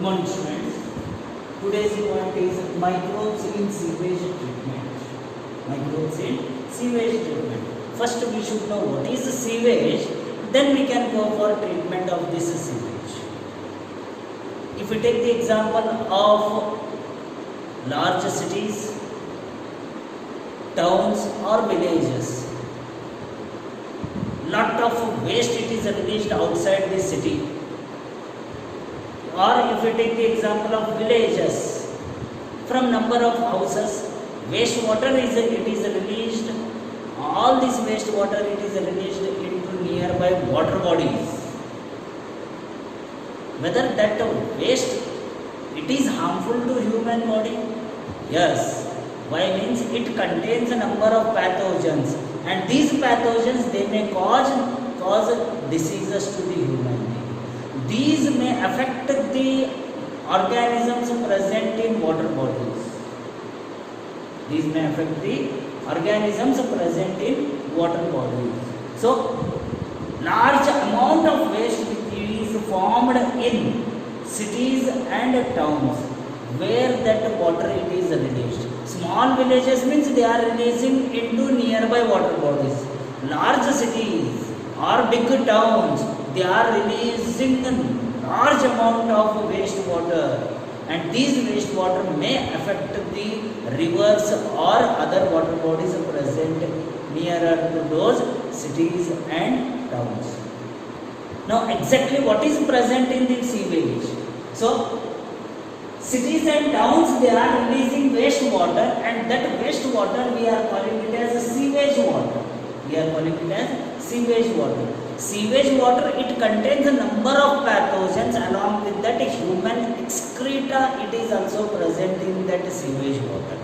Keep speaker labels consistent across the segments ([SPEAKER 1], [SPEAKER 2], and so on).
[SPEAKER 1] morning students. Today's point is microbes in sewage treatment. Microbes in sewage treatment. First we should know what is sewage, then we can go for treatment of this sewage. If we take the example of large cities, towns or villages, lot of waste it is released outside the city. Or if we take the example of villages, from number of houses, wastewater is released. All this wastewater it is released into nearby water bodies. Whether that waste it is harmful to human body? Yes. Why? Means it contains a number of pathogens, and these pathogens they may cause diseases to the human being. These may affect the organisms present in water bodies. These may affect the organisms present in water bodies. So, large amount of waste is formed in cities and towns where that water it is released. Small villages means they are releasing into nearby water bodies. Large cities or big towns, they are releasing a large amount of wastewater, and these wastewater may affect the rivers or other water bodies present nearer to those cities and towns. Now exactly what is present in the sewage? So cities and towns they are releasing wastewater, and that wastewater we are calling it as sewage water. We are calling it as sewage water. Sewage water it contains a number of pathogens. Along with that human excreta it is also present in that sewage water.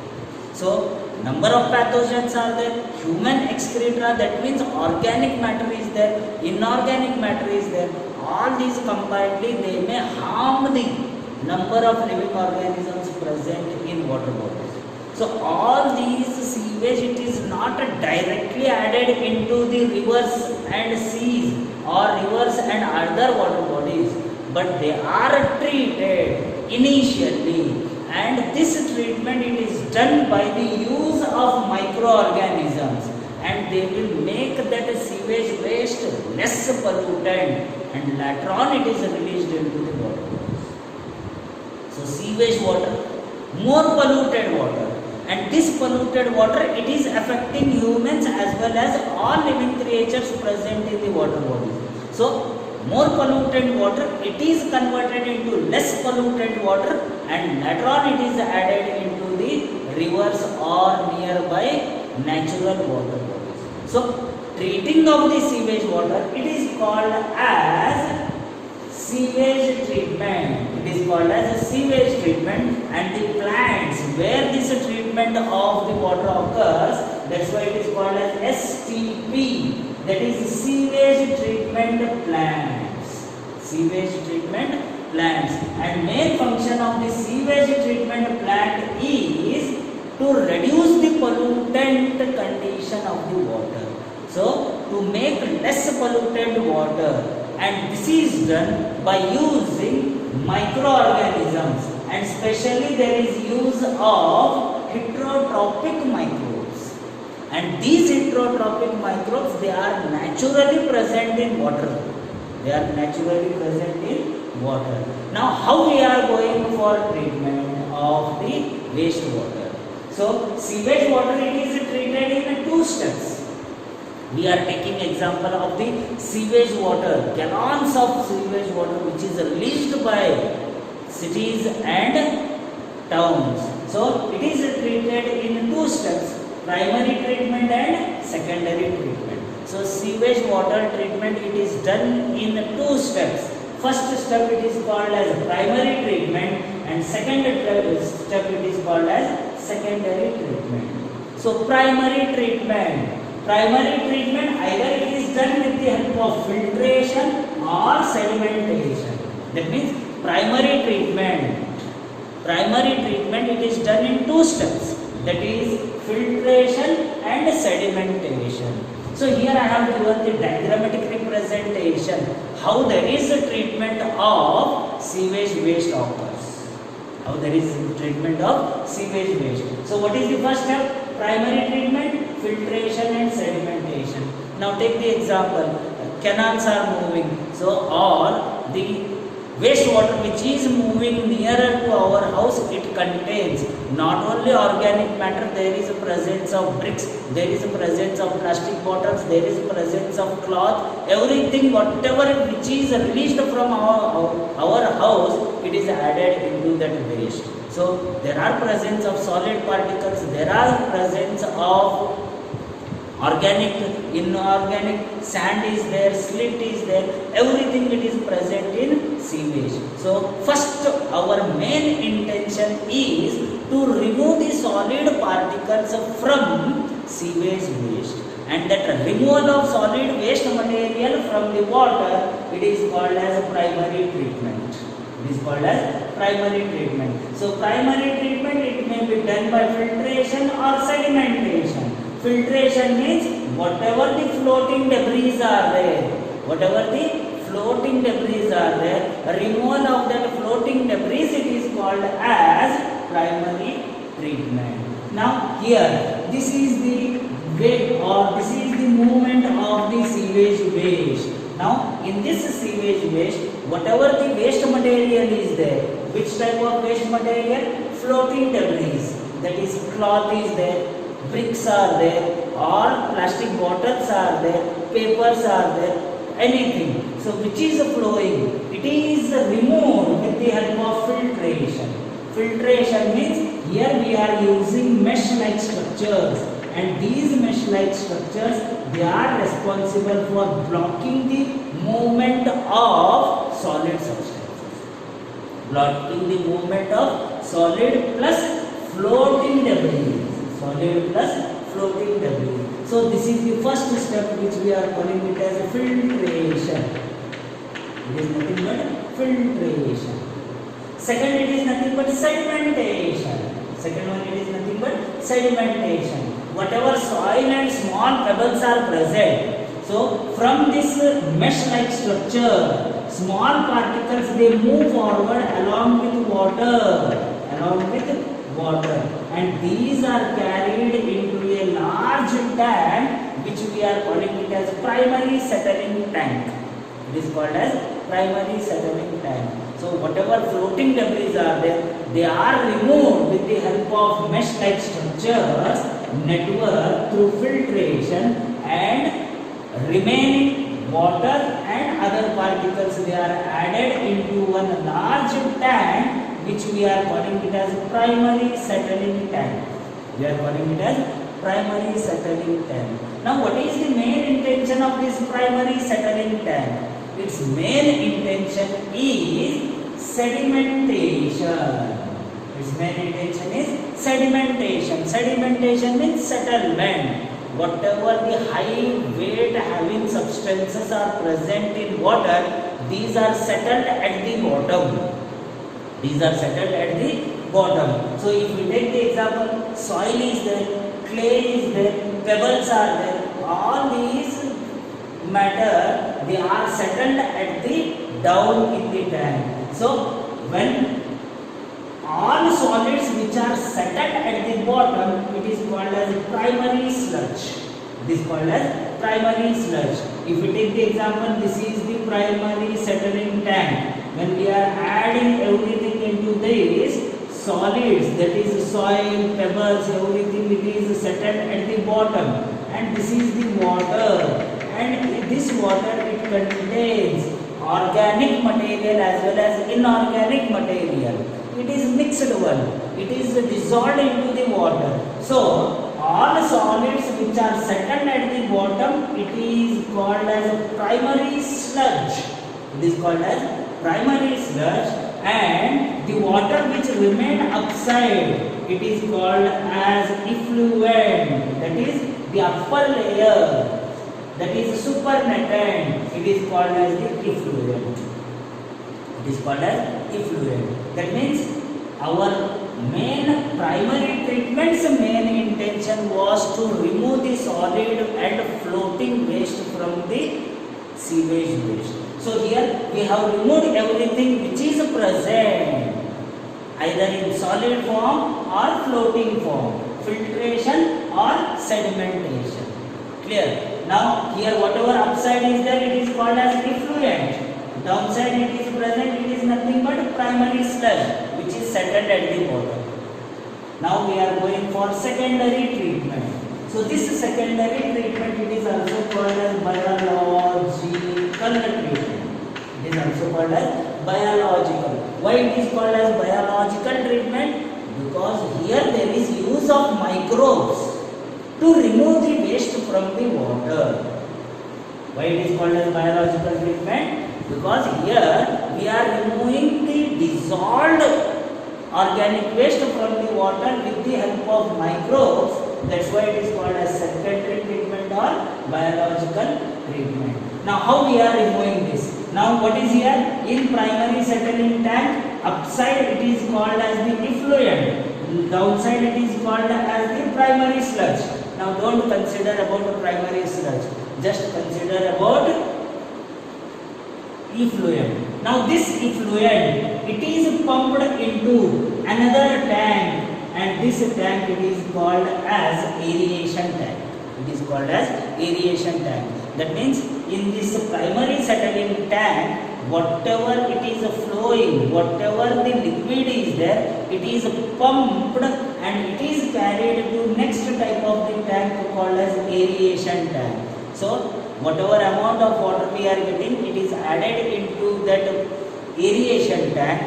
[SPEAKER 1] So number of pathogens are there. Human excreta, that means organic matter is there, inorganic matter is there. All these combinedly they may harm the number of living organisms present in water bodies. So all these sewage it is not directly added into the rivers and seas or rivers and other water bodies, but they are treated initially, and this treatment it is done by the use of microorganisms, and they will make that sewage waste less pollutant, and later on it is released into the water. So sewage water, more polluted water, and this polluted water it is affecting humans as well as all living creatures present in the water body. So more polluted water it is converted into less polluted water, and later on it is added into the rivers or nearby natural water bodies. So treating of the sewage water it is called as sewage treatment. It is called as a sewage treatment, and the plants where this treatment of the water occurs, that's why it is called as STP, that is sewage treatment plants. Sewage treatment plants, and main function of the sewage treatment plant is to reduce the pollutant condition of the water. So to make less polluted water, and this is done by using microorganisms, and especially there is use of heterotrophic microbes, and these heterotrophic microbes they are naturally present in water. They are naturally present in water. Now how we are going for treatment of the wastewater? So sewage water it is treated in 2 steps. We are taking example of the sewage water, gallons of sewage water which is released by cities and towns. So it is treated in 2 steps, primary treatment and secondary treatment. So sewage water treatment it is done in 2 steps. First step it is called as primary treatment, and second step it is called as secondary treatment. So primary treatment either it is done with the help of filtration or sedimentation. That means primary treatment it is done in 2 steps, that is filtration and sedimentation. So here I have given the diagrammatic representation how there is a treatment of sewage waste occurs. How there is treatment of sewage waste. So what is the first step? Primary treatment, filtration and sedimentation. Now take the example, canals are moving, so or the wastewater which is moving nearer to our house, it contains not only organic matter, there is a presence of bricks, there is a presence of plastic bottles, there is a presence of cloth, everything whatever which is released from our house, it is added into that waste. So there are presence of solid particles, there are presence of organic, inorganic, sand is there, slit is there, everything it is present in sewage. So first our main intention is to remove the solid particles from sewage waste, and that removal of solid waste material from the water, it is called as primary treatment. It is called as primary treatment. So primary treatment, it may be done by filtration or sedimentation. Filtration means whatever the floating debris are there, whatever the floating debris are there, removal of that floating debris, it is called as primary treatment. Now here, this is the way or this is the movement of the sewage waste. Now in this sewage waste, whatever the waste material is there, which type of waste material? Floating debris, that is cloth is there, bricks are there, or plastic bottles are there, papers are there, anything. So which is flowing, it is removed with the help of filtration. Filtration means here we are using mesh-like structures, and these mesh-like structures, they are responsible for blocking the movement of solid substances, blocking the movement of solid plus floating debris, solid plus floating debris. So this is the first step which we are calling it as filtration. It is nothing but filtration. Second, it is nothing but sedimentation. Second one, it is nothing but sedimentation. Whatever soil and small pebbles are present, so from this mesh-like structure, small particles, they move forward along with water, and these are carried into a large tank which we are calling it as primary settling tank. It is called as primary settling tank. So whatever floating debris are there, they are removed with the help of mesh-like structures network through filtration, and remaining water and other particles, they are added into one large tank which we are calling it as primary settling tank. We are calling it as primary settling tank. Now what is the main intention of this primary settling tank? Its main intention is sedimentation. Its main intention is sedimentation. Sedimentation means settlement. Whatever the high weight having substances are present in water, these are settled at the bottom. These are settled at the bottom. So if we take the example, soil is there, clay is there, pebbles are there, all these matter, they are settled at the down in the tank. So when all solids which are settled at the bottom, it is called as primary sludge. It is called as primary sludge. If we take the example, this is the primary settling tank. When we are adding everything into this solids, that is soil, pebbles, everything, it is settled at the bottom. And this is the water. And this water, it contains organic material as well as inorganic material. It is mixed one. It is dissolved into the water. So all solids which are settled at the bottom, it is called as primary sludge. It is called as primary sludge, and the water which remain upside, it is called as effluent. That is the upper layer, that is supernatant. It is called as the effluent. It is called as effluent. That means our main primary treatment's main intention was to remove the solid and floating waste from the sewage waste. So here we have removed everything which is present either in solid form or floating form, filtration or sedimentation. Clear? Now here whatever upside is there, it is called as effluent. Downside it is present, it is nothing but primary sludge which is settled at the bottom. Now we are going for secondary treatment. So this secondary treatment, it is also called as biological treatment. It is also called as biological. Why it is called as biological treatment? Because here there is use of microbes to remove the waste from the water. Why it is called as biological treatment? Because here we are removing the dissolved organic waste from the water with the help of microbes. That's why it is called as secondary treatment or biological treatment. Now how we are removing this? Now what is here? In primary settling tank, upside it is called as the effluent, downside it is called as the primary sludge. Now don't consider about the primary sludge, just consider about effluent. Now this effluent, it is pumped into another tank, and this tank it is called as aeration tank. It is called as aeration tank. That means in this primary settling tank, whatever it is flowing, whatever the liquid is there, it is pumped and it is carried to next type of the tank called as aeration tank. So whatever amount of water we are getting, it is added into that aeration tank,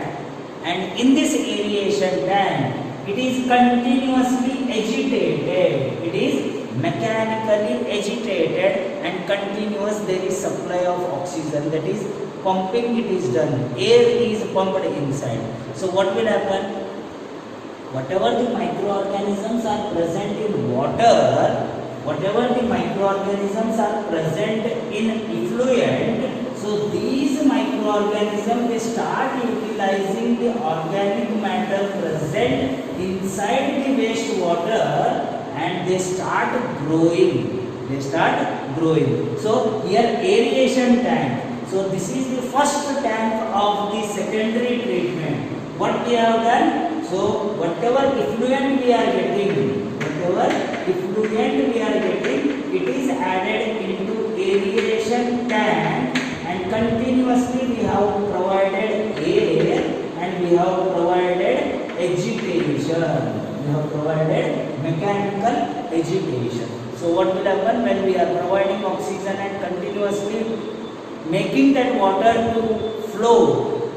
[SPEAKER 1] and in this aeration tank, it is continuously agitated. It is mechanically agitated and continuous. There is supply of oxygen, that is pumping it is done. Air is pumped inside. So what will happen? Whatever the microorganisms are present in water, whatever the microorganisms are present in effluent, so these microorganisms, they start utilizing the organic matter present inside the waste water and they start growing. They start growing. So here aeration tank. So this is the first tank of the secondary treatment. What we have done? So whatever effluent we are getting, it is added into aeration tank, and continuously we have provided air and we have provided agitation. We have provided mechanical agitation. So what will happen when we are providing oxygen and continuously making that water to flow?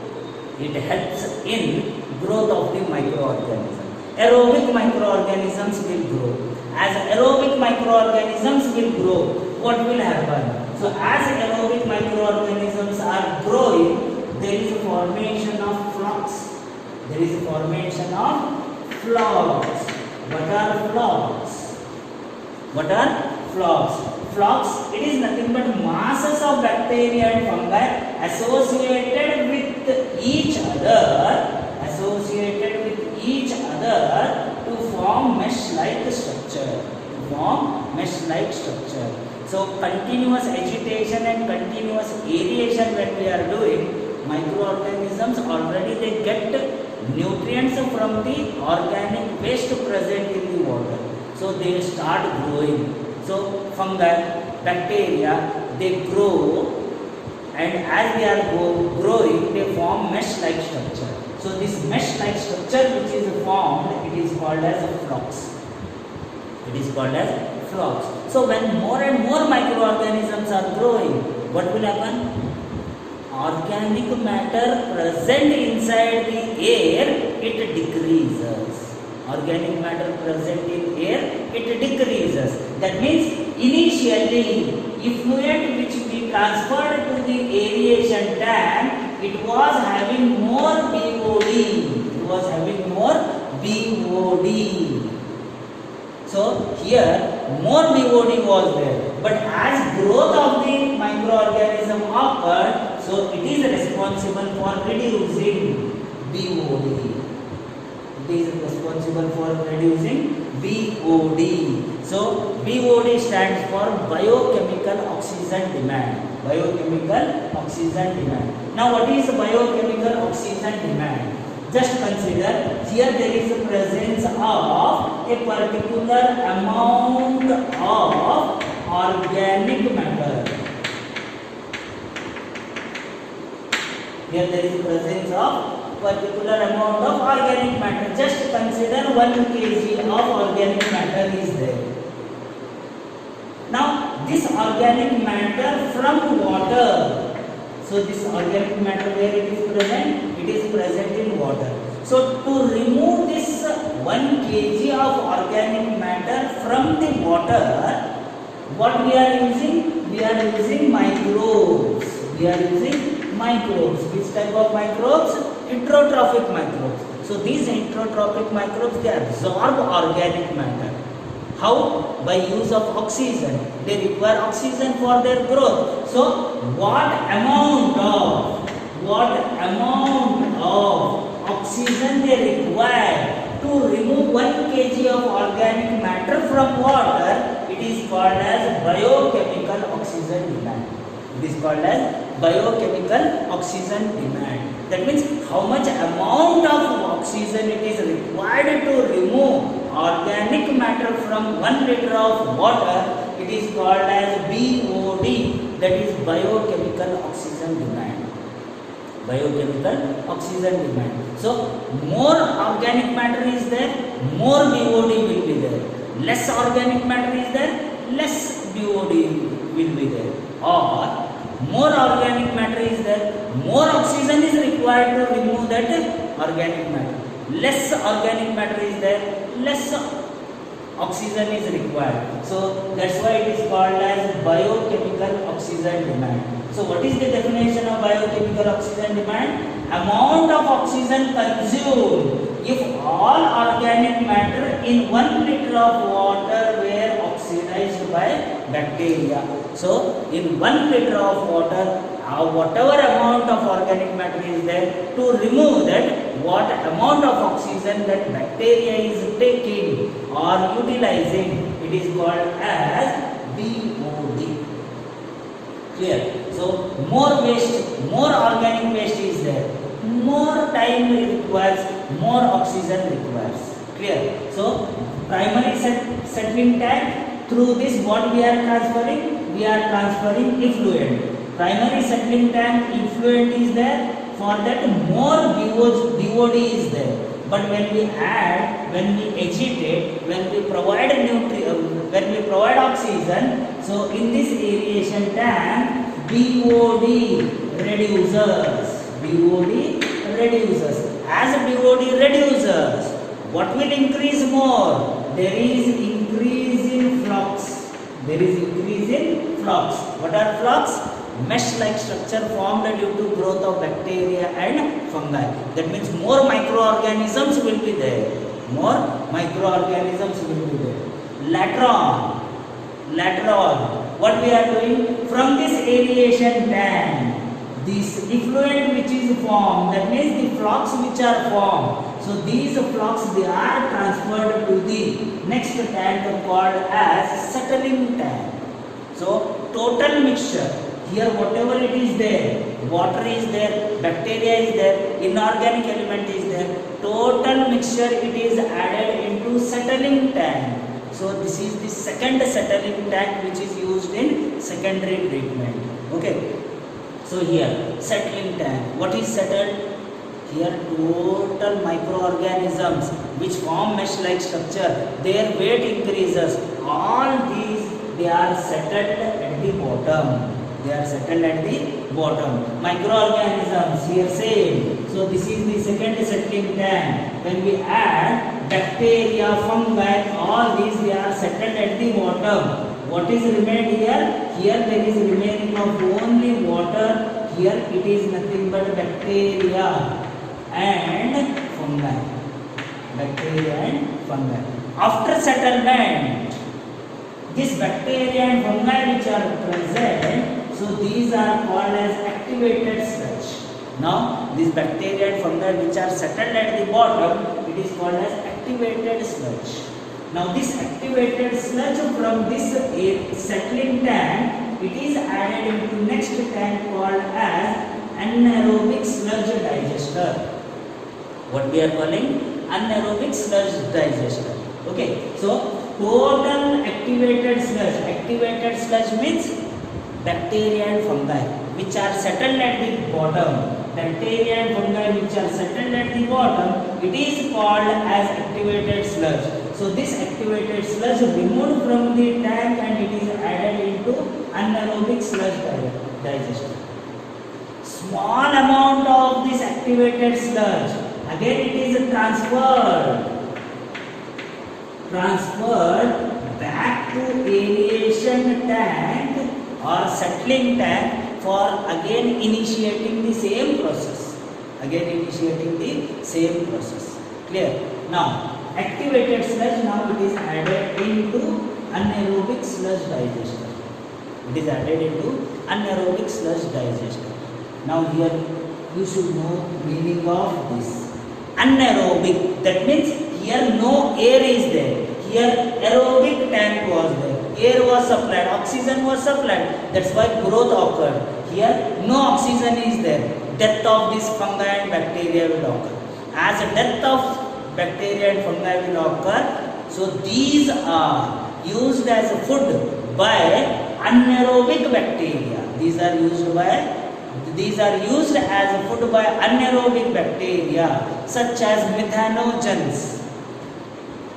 [SPEAKER 1] It helps in growth of the microorganism. Aerobic microorganisms will grow. As aerobic microorganisms will grow, what will happen? So as aerobic microorganisms are growing, there is a formation of flux. There is a formation of flux. What are flux? What are flux? Flux, it is nothing but masses of bacteria and fungi associated with each other, to form mesh-like structure. So continuous agitation and continuous aeration when we are doing, microorganisms already they get nutrients from the organic waste present in the water. So they start growing. So fungi, bacteria, they grow, and as they are growing, they form mesh-like structure. So this mesh-like structure which is formed, it is called as a flux. So when more and more microorganisms are growing, what will happen? Organic matter present inside the air, it decreases. Organic matter present in air, it decreases. That means initially, effluent which we transferred to the aeration tank, it was having more BOD. So here more BOD was there. But as growth of the microorganism occurred, so it is responsible for reducing BOD. So BOD stands for biochemical oxygen demand. Now what is biochemical oxygen demand? Just consider here there is a presence of a particular amount of organic matter. Here there is presence of particular amount of organic matter. Just consider 1 kg of organic matter is there. Now this organic matter from water. So this organic matter where it is present? It is present in water. So to remove this 1 kg of organic matter from the water, what we are using? We are using microbes. We are using microbes. Which type of microbes? Heterotrophic microbes. So these heterotrophic microbes, they absorb organic matter. How? By use of oxygen. They require oxygen for their growth. So what amount of oxygen they require to remove 1 kg of organic matter from water? It is called as biochemical oxygen demand. It is called as biochemical oxygen demand. That means how much amount of oxygen it is required to remove organic matter from 1 liter of water. It is called as BOD, that is biochemical oxygen demand. Biochemical oxygen demand. So more organic matter is there, more BOD will be there. Less organic matter is there, less BOD will be there. Or more organic matter is there, more oxygen is required to remove that organic matter. Less organic matter is there, less oxygen is required. So that's why it is called as biochemical oxygen demand. So what is the definition of biochemical oxygen demand? Amount of oxygen consumed if all organic matter in 1 liter of water were oxidized by bacteria. So in 1 liter of water, whatever amount of organic matter is there, to remove that, what amount of oxygen that bacteria is taking or utilizing, it is called as BOD. Clear? So more waste, more organic waste is there, more time requires, more oxygen requires. Clear? So primary settling tank, through this what we are transferring? We are transferring effluent. Primary settling tank, effluent is there. For that more BOD is there. But when we add, when we agitate, when we provide when we provide oxygen, so in this aeration tank, BOD reduces. BOD reduces. As BOD reduces, what will increase more? There is increase in flux. There is increase in flux. What are flux? Mesh-like structure formed due to growth of bacteria and fungi. That means more microorganisms will be there. More microorganisms will be there. Lateral. What we are doing? From this aeration tank, this effluent which is formed, that means the flux which are formed. So these flux, they are transferred to the next tank called as settling tank. So total mixture. Here whatever it is there, water is there, bacteria is there, inorganic element is there, total mixture it is added into settling tank. So this is the second settling tank which is used in secondary treatment. Okay. So here settling tank, what is settled? Here total microorganisms which form mesh-like structure, their weight increases. All these, they are settled at the bottom. They are settled at the bottom. Microorganisms here same. So this is the second settling tank. When we add bacteria, fungi, all these they are settled at the bottom. What is remained here? Here there is remaining of only water. Here it is nothing but bacteria and fungi. Bacteria and fungi. After settlement, this bacteria and fungi which are present, so these are called as activated sludge. Now these bacteria and fungi which are settled at the bottom, it is called as activated sludge. Now this activated sludge from this settling tank, it is added into next tank called as anaerobic sludge digester. what we are calling anaerobic sludge digester. Okay, so total activated sludge means bacteria and fungi which are settled at the bottom. Bacteria and fungi which are settled at the bottom, it is called as activated sludge. So this activated sludge removed from the tank and it is added into anaerobic sludge digester. Small amount of this activated sludge, again it is transferred back to aeration tank or settling tank for again initiating the same process. Clear? Now activated sludge, now it is added into anaerobic sludge digester. Now here you should know meaning of this. Anaerobic, that means here no air is there. Here aerobic tank was there. Air was supplied, oxygen was supplied. That's why growth occurred. Here no oxygen is there. Death of this fungi and bacteria will occur. As a death of bacteria and fungi will occur, so these are used as a food by anaerobic bacteria. These are used as a food by anaerobic bacteria such as methanogens.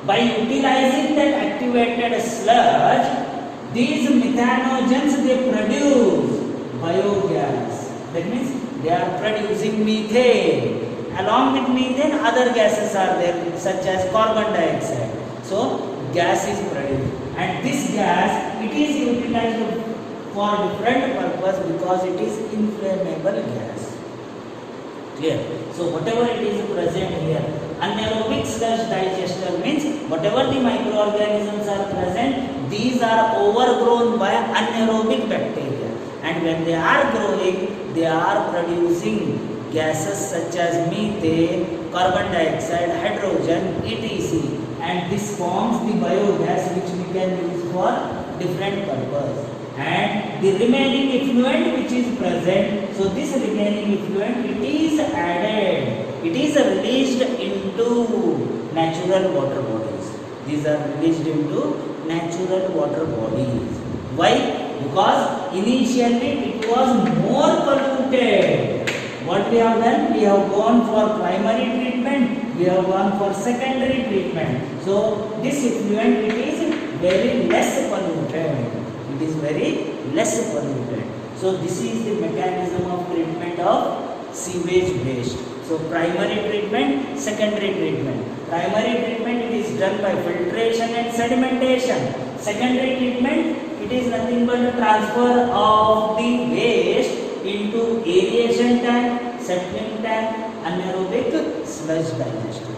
[SPEAKER 1] By utilizing that activated sludge, these methanogens, they produce biogas. That means they are producing methane. Along with methane, other gases are there such as carbon dioxide. So gas is produced, and this gas, it is utilized for different purpose because it is inflammable gas. Clear? So whatever it is present here, anaerobic sludge digester means whatever the microorganisms are present, these are overgrown by anaerobic bacteria, and when they are growing, they are producing gases such as methane, carbon dioxide, hydrogen, etc. And this forms the biogas which we can use for different purpose. And the remaining effluent which is present, so this remaining effluent, it is added, it is released into natural water bodies. These are released into natural water bodies. Why? Because initially it was more polluted. What we have done? We have gone for primary treatment, we have gone for secondary treatment. So this effluent, it is very less polluted. So this is the mechanism of treatment of sewage waste. So primary treatment, secondary treatment. Primary treatment, it is done by filtration and sedimentation. Secondary treatment, it is nothing but the transfer of the waste into aeration tank, settling tank, anaerobic sludge digester.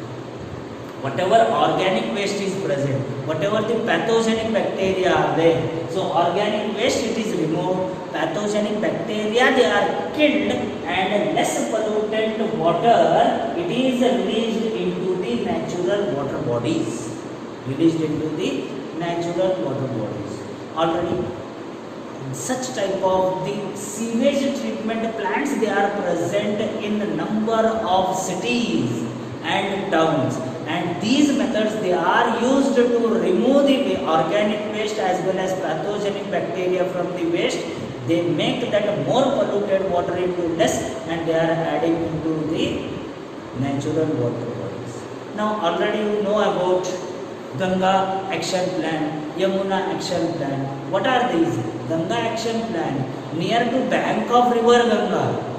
[SPEAKER 1] Whatever organic waste is present, whatever the pathogenic bacteria are there, so organic waste, it is removed, pathogenic bacteria, they are killed, and less pollutant water, it is released into the natural water bodies. Already such type of the sewage treatment plants, they are present in a number of cities and towns, and these methods, they are used to remove the organic waste as well as pathogenic bacteria from the waste. They make that more polluted water into less, and they are adding into the natural water bodies. Now already you know about Ganga Action Plan, Yamuna Action Plan. What are these? Ganga Action Plan, near to bank of river Ganga,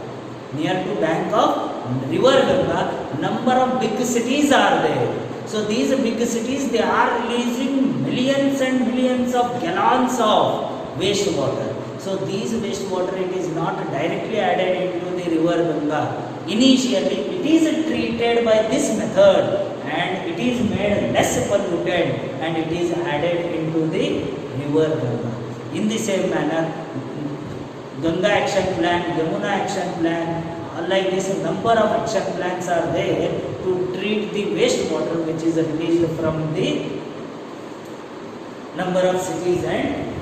[SPEAKER 1] number of big cities are there. So these big cities, they are releasing millions and millions of gallons of wastewater. So these wastewater, it is not directly added into the river Ganga. Initially, it is treated by this method, and it is made less polluted, and it is added into the river Ganga. In the same manner, Ganga Action Plan, Yamuna Action Plan, like this, number of action plans are there to treat the wastewater which is released from the number of cities and